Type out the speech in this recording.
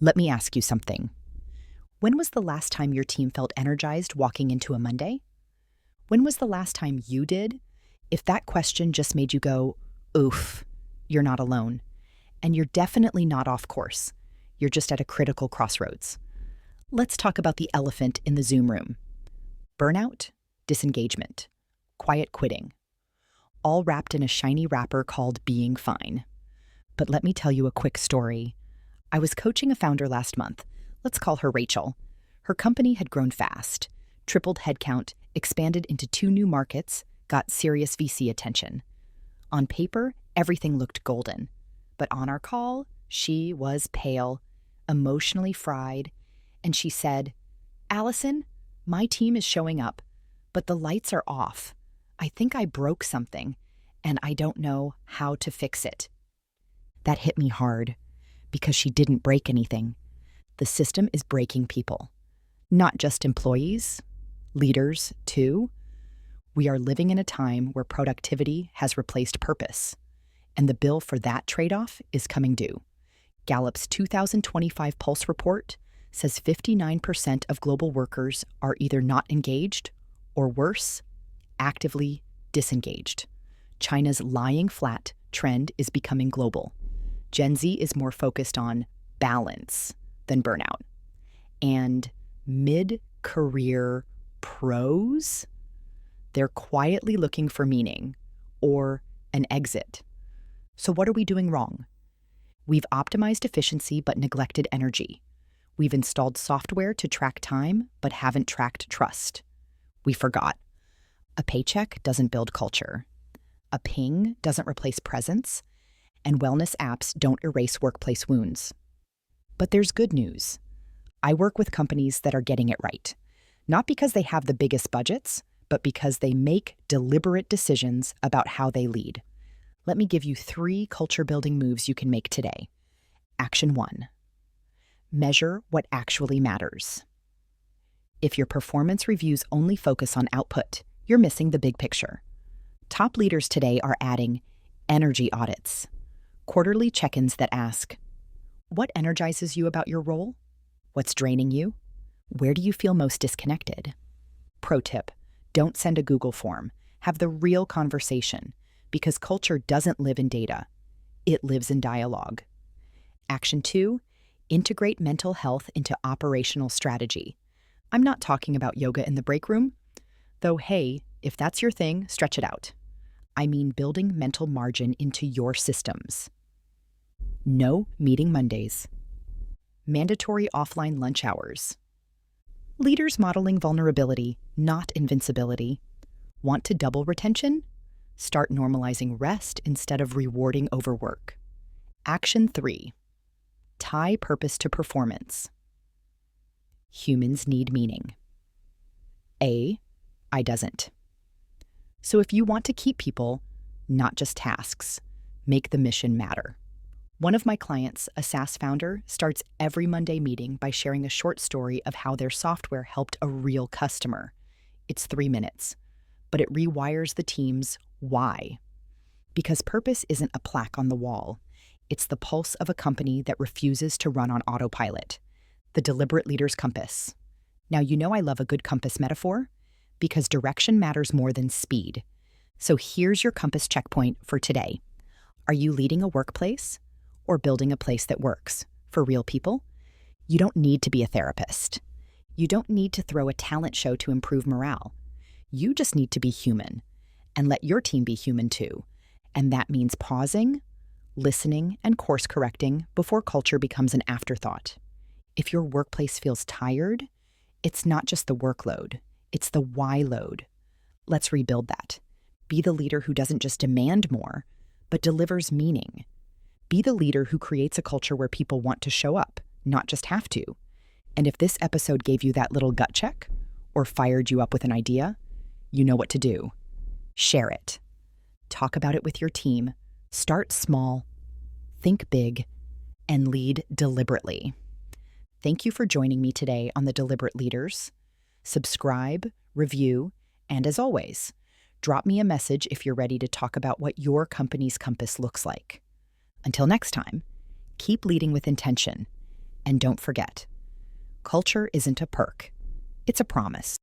Let me ask you something. When was the last time your team felt energized walking into a Monday? When was the last time you did? If that question just made you go, oof, you're not alone. And you're definitely not off course. You're just at a critical crossroads. Let's talk about the elephant in the Zoom room. Burnout, disengagement, quiet quitting, all wrapped in a shiny wrapper called being fine. But let me tell you a quick story. I was coaching a founder last month. Let's call her Rachel. Her company had grown fast, tripled headcount, expanded into 2 new markets, got serious VC attention. On paper, everything looked golden. But on our call, she was pale, emotionally fried, and she said, "Allison, my team is showing up, but the lights are off. I think I broke something, and I don't know how to fix it." That hit me hard, because she didn't break anything. The system is breaking people. Not just employees, leaders too. We are living in a time where productivity has replaced purpose, and the bill for that trade-off is coming due. Gallup's 2025 Pulse report says 59% of global workers are either not engaged or worse, actively disengaged. China's lying flat trend is becoming global. Gen Z is more focused on balance than burnout. And mid-career pros, they're quietly looking for meaning or an exit. So what are we doing wrong? We've optimized efficiency but neglected energy. We've installed software to track time but haven't tracked trust. We forgot. A paycheck doesn't build culture. A ping doesn't replace presence. And wellness apps don't erase workplace wounds. But there's good news. I work with companies that are getting it right. Not because they have the biggest budgets, but because they make deliberate decisions about how they lead. Let me give you 3 culture-building moves you can make today. Action 1. Measure what actually matters. If your performance reviews only focus on output, you're missing the big picture. Top leaders today are adding energy audits. Quarterly check-ins that ask, what energizes you about your role? What's draining you? Where do you feel most disconnected? Pro tip, don't send a Google form. Have the real conversation, because culture doesn't live in data. It lives in dialogue. Action 2, integrate mental health into operational strategy. I'm not talking about yoga in the break room, though hey, if that's your thing, stretch it out. I mean building mental margin into your systems. No meeting Mondays. Mandatory offline lunch hours. Leaders modeling vulnerability, not invincibility. Want to double retention? Start normalizing rest instead of rewarding overwork. Action 3. Tie purpose to performance. Humans need meaning. I doesn't. So if you want to keep people, not just tasks, make the mission matter. One of my clients, a SaaS founder, starts every Monday meeting by sharing a short story of how their software helped a real customer. It's 3 minutes, but it rewires the team's why. Because purpose isn't a plaque on the wall. It's the pulse of a company that refuses to run on autopilot. The deliberate leader's compass. Now, you know I love a good compass metaphor, because direction matters more than speed. So here's your compass checkpoint for today. Are you leading a workplace or building a place that works for real people? You don't need to be a therapist. You don't need to throw a talent show to improve morale. You just need to be human and let your team be human too. And that means pausing, listening, and course correcting before culture becomes an afterthought. If your workplace feels tired, it's not just the workload, it's the why load. Let's rebuild that. Be the leader who doesn't just demand more, but delivers meaning. Be the leader who creates a culture where people want to show up, not just have to. And if this episode gave you that little gut check or fired you up with an idea, you know what to do. Share it. Talk about it with your team. Start small, think big, and lead deliberately. Thank you for joining me today on The Deliberate Leaders. Subscribe, review, and as always, drop me a message if you're ready to talk about what your company's compass looks like. Until next time, keep leading with intention And don't forget, culture isn't a perk, it's a promise.